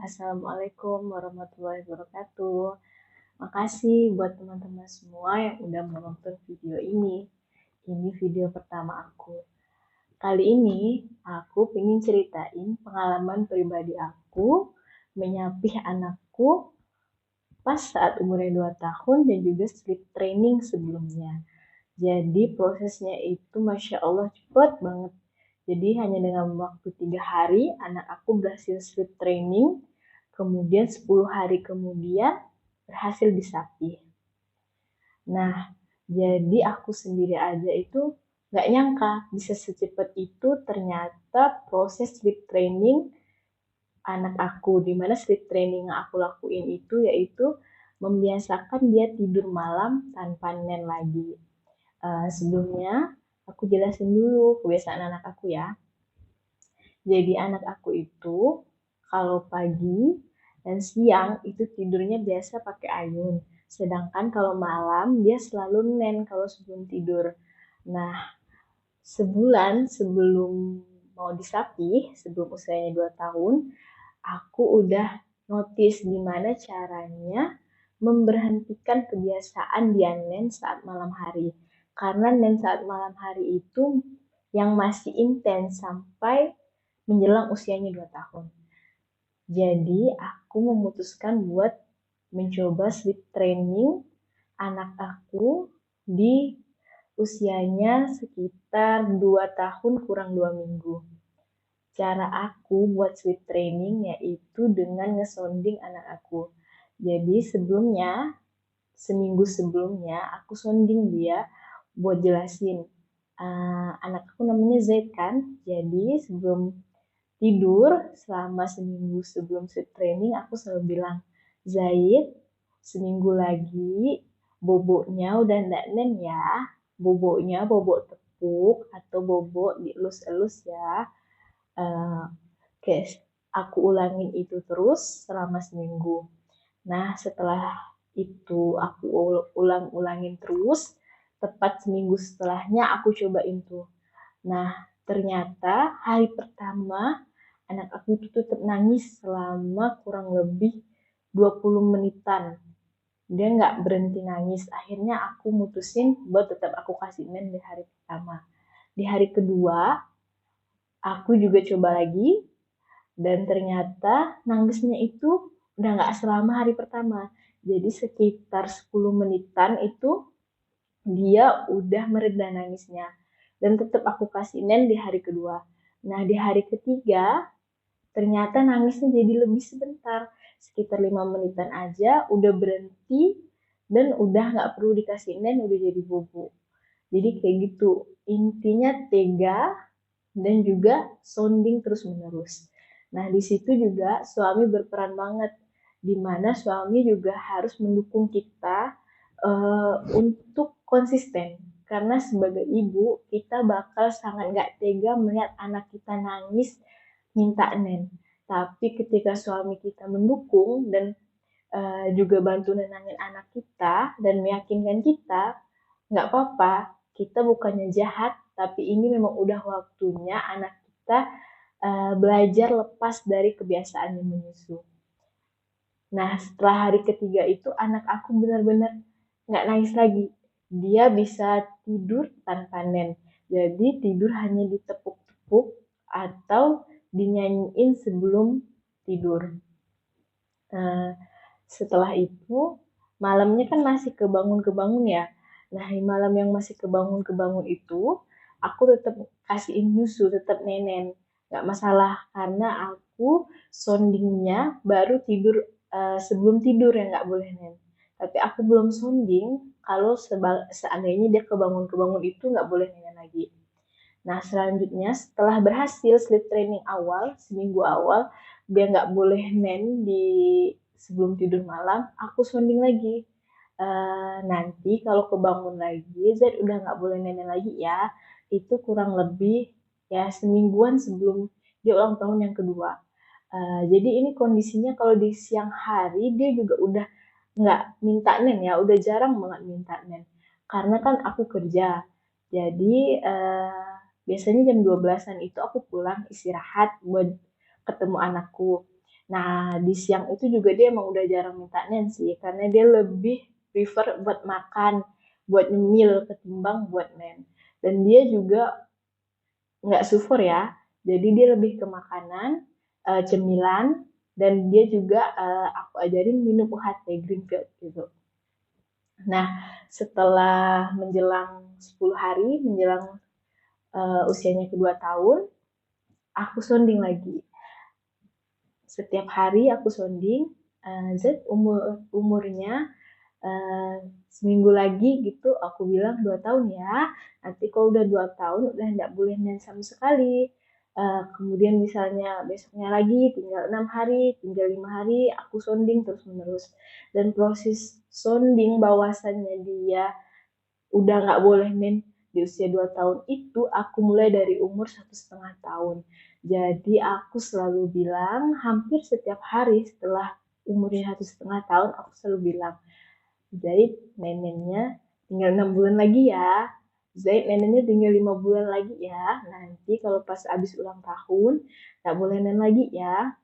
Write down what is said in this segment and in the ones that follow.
Assalamualaikum warahmatullahi wabarakatuh. Makasih buat teman-teman semua yang udah menonton video ini. Ini video pertama aku. Kali ini aku pengen ceritain pengalaman pribadi aku menyapih anakku pas saat umurnya 2 tahun dan juga sleep training sebelumnya. Jadi prosesnya itu Masya Allah cepet banget. Jadi hanya dengan waktu 3 hari anak aku berhasil sleep training, kemudian 10 hari kemudian berhasil disapih. Nah, jadi aku sendiri aja itu gak nyangka bisa secepat itu ternyata proses sleep training anak aku. Dimana sleep training yang aku lakuin itu yaitu membiasakan dia tidur malam tanpa nen lagi. Sebelumnya aku jelasin dulu kebiasaan anak aku ya. Jadi anak aku itu kalau pagi dan siang itu tidurnya biasa pakai ayun. Sedangkan kalau malam dia selalu nen kalau sebelum tidur. Nah, sebulan sebelum mau disapih, sebelum usianya 2 tahun, aku udah notice gimana caranya memberhentikan kebiasaan dia nen saat malam hari. Karena nen saat malam hari itu yang masih intens sampai menjelang usianya 2 tahun. Jadi aku memutuskan buat mencoba sleep training anak aku di usianya sekitar 2 tahun kurang 2 minggu. Cara aku buat sleep training yaitu dengan ngesounding anak aku. Jadi seminggu sebelumnya aku sounding dia buat jelasin. Anak aku namanya Zaid kan, jadi sebelum tidur selama seminggu sebelum sleep training aku selalu bilang, Zaid, seminggu lagi boboknya udah ndak nen ya, boboknya bobok tepuk atau bobok dielus-elus ya. Oke, aku ulangin itu terus selama seminggu. Nah, setelah itu aku ulang-ulangin terus, tepat seminggu setelahnya aku cobain tuh. Nah, ternyata hari pertama anak aku tuh tetap nangis selama kurang lebih 20 menitan. Dia nggak berhenti nangis. Akhirnya aku mutusin buat tetap aku kasih nen di hari pertama. Di hari kedua, aku juga coba lagi. Dan ternyata nangisnya itu udah nggak selama hari pertama. Jadi sekitar 10 menitan itu dia udah mereda nangisnya. Dan tetap aku kasih nen di hari kedua. Nah di hari ketiga ternyata nangisnya jadi lebih sebentar. Sekitar 5 menitan aja udah berhenti dan udah nggak perlu dikasih nen udah jadi bobo. Jadi kayak gitu. Intinya tega dan juga sounding terus menerus. Nah, di situ juga suami berperan banget, di mana suami juga harus mendukung kita untuk konsisten. Karena sebagai ibu, kita bakal sangat gak tega melihat anak kita nangis minta nen. Tapi ketika suami kita mendukung dan juga bantu nenangin anak kita dan meyakinkan kita, gak apa-apa, kita bukannya jahat, tapi ini memang udah waktunya anak kita belajar lepas dari kebiasaan yang menyusu. Nah, setelah hari ketiga itu anak aku benar-benar nggak nangis lagi. Dia bisa tidur tanpa nen. Jadi tidur hanya ditepuk-tepuk atau dinyanyiin sebelum tidur. Setelah itu malamnya kan masih kebangun-kebangun ya. Nah, di malam yang masih kebangun-kebangun itu aku tetap kasihin nyusu, tetap nenen. Gak masalah karena aku soundingnya baru tidur sebelum tidur yang gak boleh nen. Tapi aku belum sounding kalau seandainya dia kebangun-kebangun itu gak boleh nenen lagi. Nah selanjutnya setelah berhasil sleep training awal, seminggu awal, dia gak boleh nen di sebelum tidur malam, aku sounding lagi. Nanti kalau kebangun lagi, Z udah gak boleh nenen lagi ya. Itu kurang lebih ya semingguan sebelum dia ulang tahun yang kedua. Jadi ini kondisinya kalau di siang hari dia juga udah nggak minta nen ya, udah jarang banget minta nen. Karena kan aku kerja, jadi biasanya jam 12-an itu aku pulang istirahat buat ketemu anakku. Nah, di siang itu juga dia emang udah jarang minta nen sih, karena dia lebih prefer buat makan, buat nyemil ketimbang buat nen. Dan dia juga nggak sufur ya, jadi dia lebih ke makanan, cemilan, dan dia juga aku ajarin minum UHT Greenfield gitu. Nah, setelah menjelang 10 hari, menjelang usianya kedua tahun, aku sounding lagi. Setiap hari aku sounding, Z umurnya seminggu lagi gitu aku bilang 2 tahun ya, nanti kalau udah 2 tahun udah nggak boleh main sama sekali. Kemudian misalnya besoknya lagi tinggal 6 hari, tinggal 5 hari, aku sounding terus menerus. Dan proses sounding bahwasannya dia udah nggak boleh main di usia 2 tahun itu aku mulai dari umur 1,5 tahun. Jadi aku selalu bilang hampir setiap hari setelah umurnya 1,5 tahun aku selalu bilang, Zaid neneknya tinggal 6 bulan lagi ya. Zaid neneknya tinggal 5 bulan lagi ya. Nanti kalau pas abis ulang tahun nggak boleh nen lagi ya.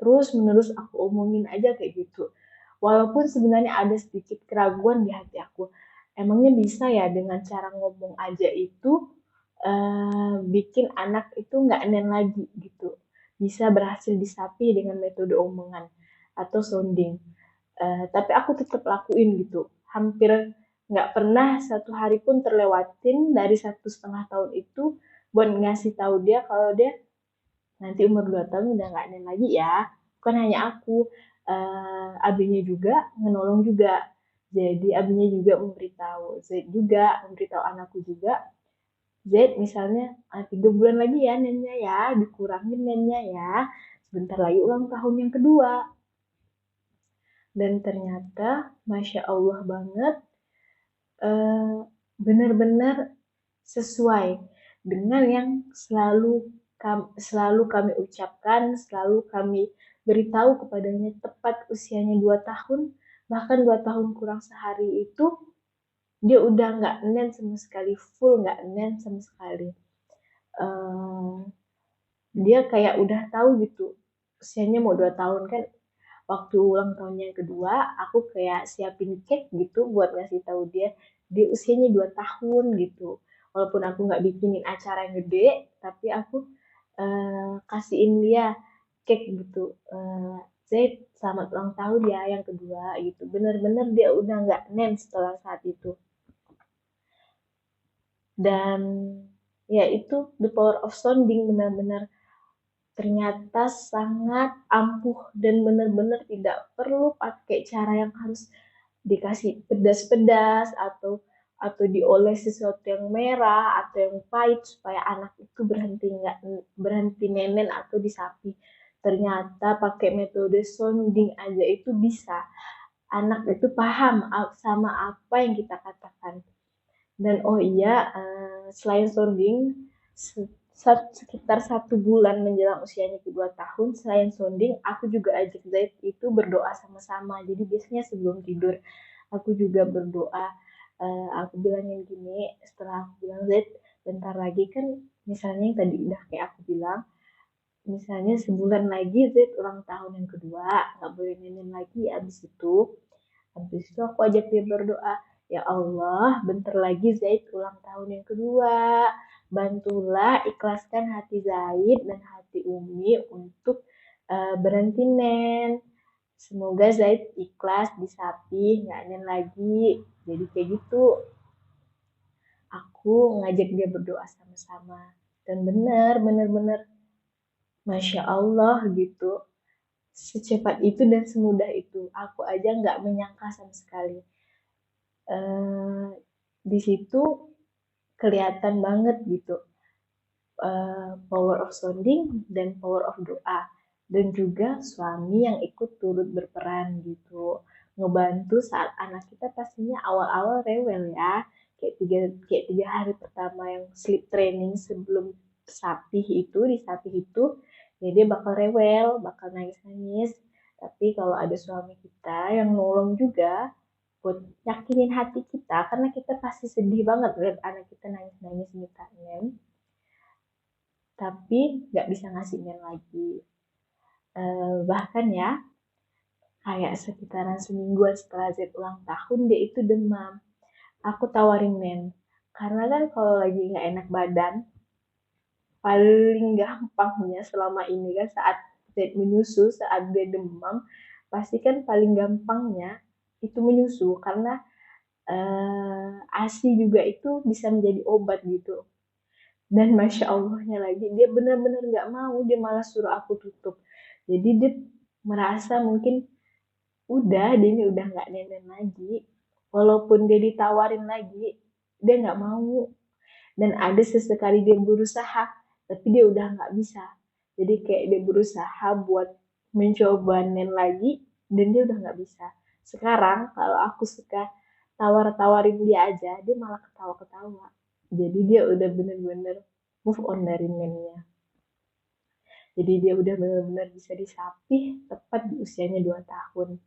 Terus menerus aku omongin aja kayak gitu. Walaupun sebenarnya ada sedikit keraguan di hati aku. Emangnya bisa ya dengan cara ngomong aja itu bikin anak itu nggak nen lagi gitu. Bisa berhasil disapi dengan metode omongan atau sounding. Tapi aku tetap lakuin gitu. Hampir nggak pernah satu hari pun terlewatin dari 1,5 tahun itu buat ngasih tahu dia kalau dia nanti umur 2 tahun udah nggak nen lagi ya. Bukan hanya aku, abinya juga menolong juga. Jadi abinya juga memberitahu, Zaid juga memberitahu anakku juga. Zaid misalnya 3 bulan lagi ya nennya ya, dikurangin nennya ya. Sebentar lagi ulang tahun yang kedua. Dan ternyata, masya Allah banget, eh, benar-benar sesuai dengan yang selalu kami ucapkan, selalu kami beritahu kepadanya tepat usianya 2 tahun, bahkan 2 tahun kurang sehari itu dia udah nggak nen sama sekali, full nggak nen sama sekali. Eh, Dia kayak udah tahu gitu usianya mau 2 tahun kan. Waktu ulang tahunnya yang kedua aku kayak siapin cake gitu buat ngasih tahu dia usianya 2 tahun gitu. Walaupun aku nggak bikinin acara yang gede, tapi aku kasihin dia cake gitu. Zaid selamat ulang tahun ya yang kedua gitu. Bener-bener dia udah nggak nen setelah saat itu. Dan ya itu the power of sounding, benar-benar ternyata sangat ampuh dan benar-benar tidak perlu pakai cara yang harus dikasih pedas-pedas atau dioles sesuatu yang merah atau yang pahit supaya anak itu berhenti nggak berhenti nenen atau disapi. Ternyata pakai metode sounding aja itu bisa. Anak itu paham sama apa yang kita katakan. Dan oh iya, selain sounding, sekitar 1 bulan menjelang usianya kedua tahun, selain sounding, aku juga ajak Zaid itu berdoa sama-sama. Jadi biasanya sebelum tidur, aku juga berdoa. Aku bilangin gini, setelah aku bilang Zaid, bentar lagi kan, misalnya yang tadi udah kayak aku bilang, misalnya sebulan lagi Zaid ulang tahun yang kedua, nggak boleh nenen lagi abis itu aku ajak dia berdoa, ya Allah, bentar lagi Zaid ulang tahun yang kedua. Bantulah ikhlaskan hati Zaid dan hati Umi untuk berhenti nen. Semoga Zaid ikhlas disapi, nggak nen lagi. Jadi kayak gitu, aku ngajak dia berdoa sama-sama. Dan benar-benar Masya Allah gitu. Secepat itu dan semudah itu. Aku aja nggak menyangka sama sekali. eh, di situ kelihatan banget gitu power of sounding dan power of doa, dan juga suami yang ikut turut berperan gitu, ngebantu saat anak kita pastinya awal-awal rewel ya, kayak tiga hari pertama yang sleep training sebelum disapih itu ya dia bakal rewel, bakal nangis-nangis. Tapi kalau ada suami kita yang nolong juga buat yakinin hati kita, karena kita pasti sedih banget lihat anak kita nangis-nangis minta tapi nggak bisa ngasih lagi. Bahkan ya, kayak sekitaran semingguan setelah Z ulang tahun, dia itu demam. Aku tawarin men, karena kan kalau lagi nggak enak badan, paling gampangnya selama ini kan saat Z menyusu, saat dia demam, pasti kan paling gampangnya itu menyusu, karena ASI juga itu bisa menjadi obat gitu. Dan masya Allahnya lagi, dia benar-benar nggak mau, dia malah suruh aku tutup. Jadi dia merasa mungkin udah, dia ini udah nggak nenen lagi. Walaupun dia ditawarin lagi, dia nggak mau. Dan ada sesekali dia berusaha, tapi dia udah nggak bisa. Jadi kayak dia berusaha buat mencoba nen lagi, dan dia udah nggak bisa. Sekarang kalau aku suka tawar-tawarin dia aja, dia malah ketawa-ketawa. Jadi dia udah bener-bener move on dari nennya. Jadi dia udah benar-benar bisa disapih tepat di usianya 2 tahun.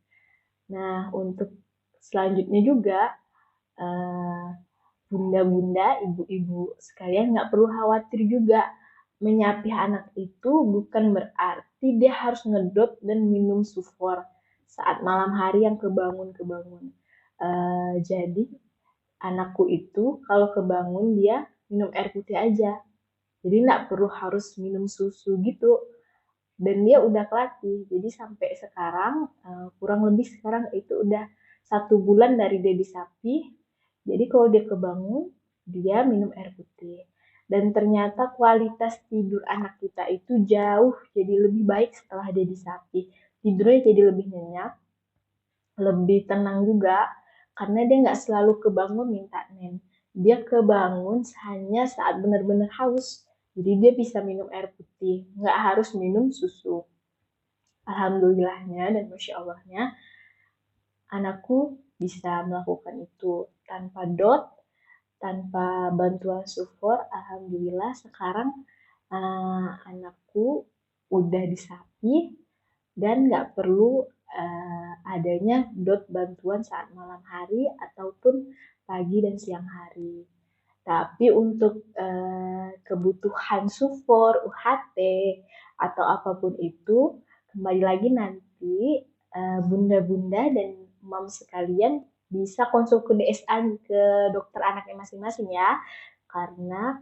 Nah, untuk selanjutnya juga, eh, bunda-bunda, ibu-ibu sekalian nggak perlu khawatir juga. Menyapih anak itu bukan berarti dia harus ngedot dan minum sufor saat malam hari yang kebangun-kebangun. Jadi anakku itu kalau kebangun dia minum air putih aja. Jadi nggak perlu harus minum susu gitu. Dan dia udah kelatih. Jadi sampai sekarang, kurang lebih sekarang itu udah 1 bulan dari dia disapih. Jadi kalau dia kebangun, dia minum air putih. Dan ternyata kualitas tidur anak kita itu jauh jadi lebih baik setelah dia disapih. Tidurnya jadi lebih nyenyak, lebih tenang juga, karena dia nggak selalu kebangun minta nen. Dia kebangun hanya saat benar-benar haus. Jadi dia bisa minum air putih, nggak harus minum susu. Alhamdulillahnya dan Masya Allahnya, anakku bisa melakukan itu tanpa dot, tanpa bantuan support. Alhamdulillah sekarang anakku udah disapih dan nggak perlu adanya dot bantuan saat malam hari ataupun pagi dan siang hari. Tapi untuk kebutuhan sufor, UHT, atau apapun itu, kembali lagi nanti bunda-bunda dan mom sekalian bisa konsul ke DSA, ke dokter anaknya masing-masing ya. Karena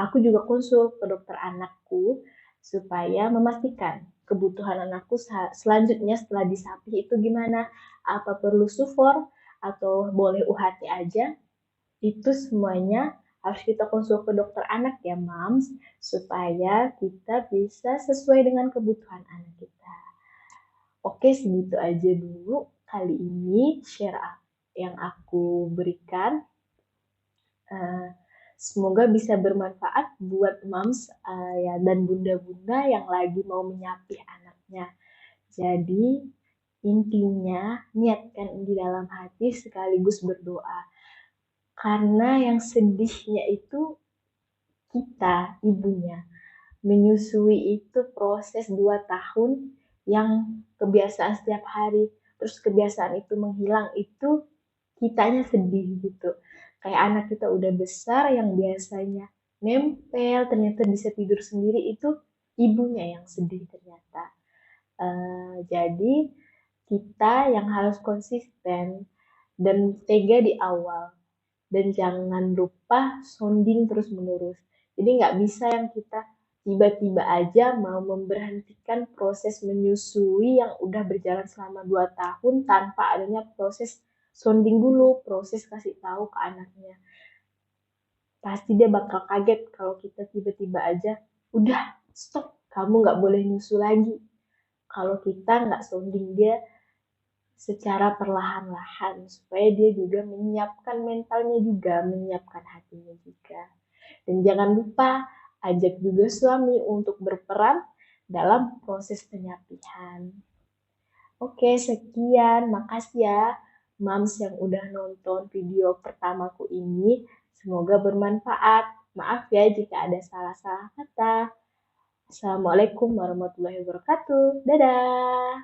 aku juga konsul ke dokter anakku supaya memastikan kebutuhan anakku selanjutnya setelah disapih itu gimana. Apa perlu sufor atau boleh UHT aja, itu semuanya harus kita konsul ke dokter anak ya Mams, supaya kita bisa sesuai dengan kebutuhan anak kita. Oke, segitu aja dulu kali ini share yang aku berikan. Semoga bisa bermanfaat buat Mams ya, dan bunda-bunda yang lagi mau menyapih anaknya. Jadi intinya niatkan di dalam hati sekaligus berdoa. Karena yang sedihnya itu kita, ibunya. Menyusui itu proses 2 tahun yang kebiasaan setiap hari. Terus kebiasaan itu menghilang, itu kitanya sedih gitu. Kayak anak kita udah besar yang biasanya nempel, ternyata bisa tidur sendiri, itu ibunya yang sedih ternyata. Jadi kita yang harus konsisten dan tega di awal. Dan jangan lupa sounding terus menerus. Jadi nggak bisa yang kita tiba-tiba aja mau memberhentikan proses menyusui yang udah berjalan selama 2 tahun tanpa adanya proses sounding dulu, proses kasih tahu ke anaknya. Pasti dia bakal kaget kalau kita tiba-tiba aja, udah stop, kamu nggak boleh nyusu lagi. Kalau kita nggak sounding dia secara perlahan-lahan supaya dia juga menyiapkan mentalnya juga, menyiapkan hatinya juga. Dan jangan lupa ajak juga suami untuk berperan dalam proses penyapihan. Oke, sekian. Makasih ya Mams yang udah nonton video pertamaku ini. Semoga bermanfaat. Maaf ya jika ada salah-salah kata. Assalamualaikum warahmatullahi wabarakatuh. Dadah.